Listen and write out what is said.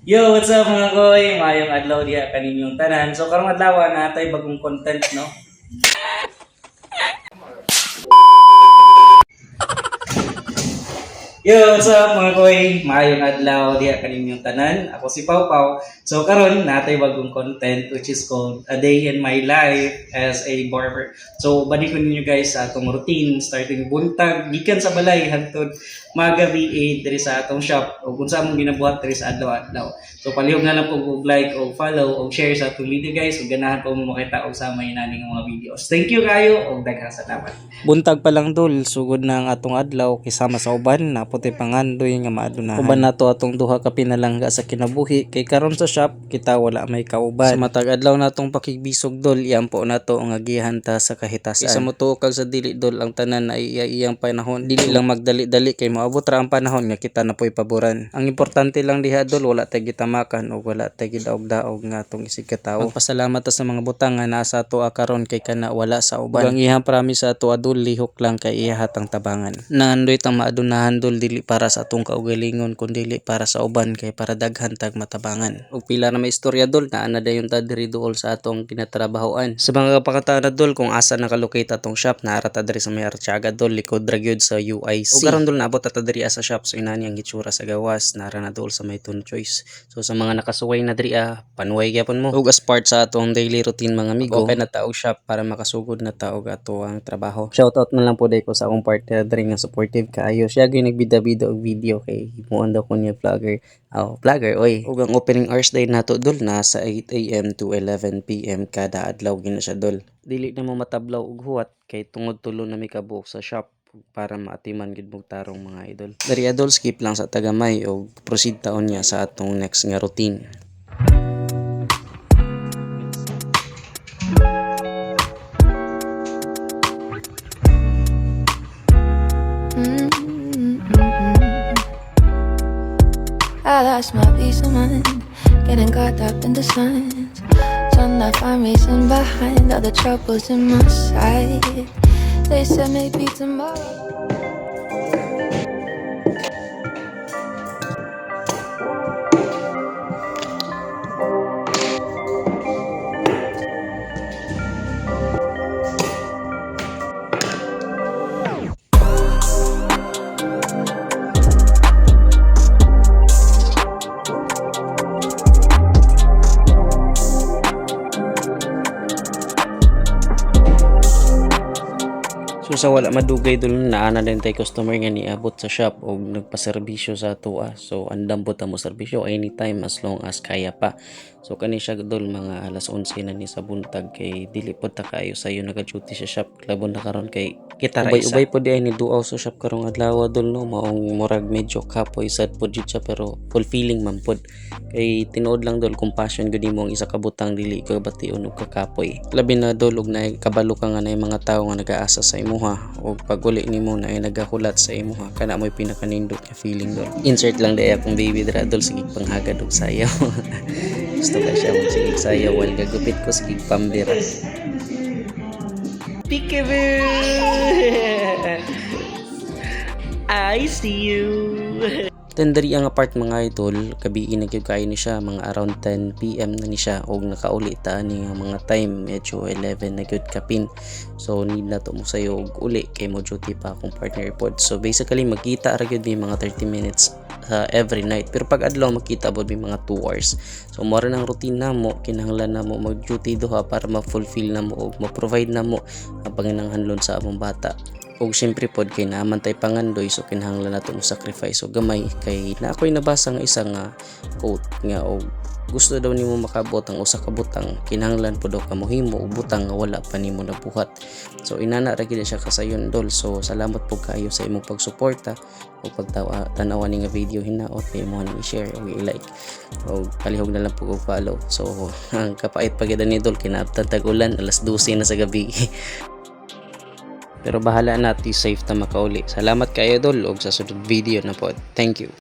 Yo, what's up mga koy? Mayong adlaw diha kaninyong tanan. So karong adlaw natay bagong content, no? Yo, what's up mga koy? Mayong adlaw diha kaninyong tanan. Ako si Pau Pau. So karon natay bagong content which is called A Day in My Life as a Barber. So balik ko ninyo guys sa atong routine starting buntag gikan sa balay hangtod magabi diri sa atong shop o kung sa among ginabuhat diri sa adlaw-adlaw. So palihog na lang po og like o follow o share sa atong video guys ug ganahan po mo makita og sa may naning mga videos. Thank you kayo og daghang salamat. Buntag pa lang dul sugod na ang atong adlaw kisama sa uban na puti pangandoy nga maadunahan. Uban nato atong duha ka pinalangga sa kinabuhi kay karon sa shop kita wala may kauban. Sa matag adlaw natong pakigbisog dul iampo nato ang agihan ta sa kahitasan. Isa mo tuokag sa dili dul ang tanan na iyang panahon. Dili lang magdali-dali kay moabot ra ang panahon nga kita na po'y paboran. Ang importante lang diha dul wala tay gitamakan o wala tay gidaog-daog nga atong isig ka tawo. Magpasalamat ta sa mga butang nga naa sa ato karon kay kana wala sa uban. Ang ihang promise sa ato adul lihok lang kay iya hatang tabangan. Naandoy tang maadunahan dul dili para sa atong kaugalingon kundi dili para sa uban kay para daghan tag matabangan. Ug pila na may istorya dul naa na dayon ta diri duol sa atong ginatrabahoan. Sa mga kapakataan dul kung asa nakalocate atong shop naara ta diri sa may Artiaga dul likod ra gyud sa UIC. Ug karon dul naabot ta diri sa shop so inani ang gitsura sa gawas naara na dul sa may Tune Choice. So sa mga nakasuway na diri panuway gyapon mo. Ug as part sa atong daily routine mga amigo open na ta og shop para makasugod na ta og ato ang trabaho. Shoutout na lang po day ko sa akong partner diri nga supportive kaayo. Siya gyud nagbida-bida og video kay himuon daw ko niya vlogger. Vlogger oy. Ug ang opening hours day nato dul na sa 8 AM to 11 PM kada adlaw gina siya dul. Dili na mo matablaw og huwat kay tungod tulo na mi kabuok sa shop para maatiman gid mong tarong mga idol. Dari adol skip lang sa tagamay o proceed taon niya sa atong next nga routine. I lost my peace of mind, getting caught up in the signs. Trying to find reason behind all the troubles in my sight. They said maybe tomorrow. So sa wala madugay dul naana din tay customer nga niabot sa shop og nagpaserbisyo sa ato So andam po ta mo serbisyo anytime as long as kaya pa. So kani siya dul mga alas 11 na ni sa buntag kay dili pod ta kaayo sayo naga-duty sa shop labon na karon kay kita ra isa. Ubay pod di ay ni duaw sa shop karong adlaw dul no maong murag medyo kapoy sad pod jud siya pero fulfilling man pod. Kay tinuod lang dul compassion gud nimo ang isa ka butang dili ka bation og kakapoy. Labi na dul og naay kabalo ka nga naay mga tawo nga nagaasa sa imo o pag-uli nimo na ay nagahulat sa imo kana mo'y pinakanindot nga feeling dol. Insert lang day akong baby dra dol sige panghagad og sayaw. Gusto ka siya sige sayaw while gagupit ko sige pambira. Peekaboo! I see you. Tenderi ang apart mga idol, gabi na gyud kayo ni siya mga around 10 PM na ni siya og nakauli ta ni mga time medyo 11 na gyud kapin. So need na to mo sayo og uli kay mo duty pa akong partner pod. So basically magkita ra gyud may mga 30 minutes every night. Pero pag adlaw makita bod may mga 2 hours. So mo rin ang routine na mo kinahanglan na mo mag duty duha para ma-fulfill na mo og ma-provide na mo ang panginahanglan sa among bata. Og siyempre pod kay naaman tay pangandoy so kinahanglan nato mo sacrifice og gamay kay na ako'y nabasa nga isang quote nga og gusto daw nimo makabot ang usa ka butang kinahanglan pod ka mohimo og butang nga wala pa nimo nabuhat. So inana ra gid siya kasayon dol. So salamat po kayo sa imong pagsuporta o pagtanaw ni nga video hinaot kay mo ni i-share o i-like o palihog na lang po og follow. So ang kapait pagid ni dol kinaabtan tag-ulan alas 12 na sa gabi. Pero bahala na, safe ta makauli. Salamat kayo dol og sa sunod video na po. Thank you.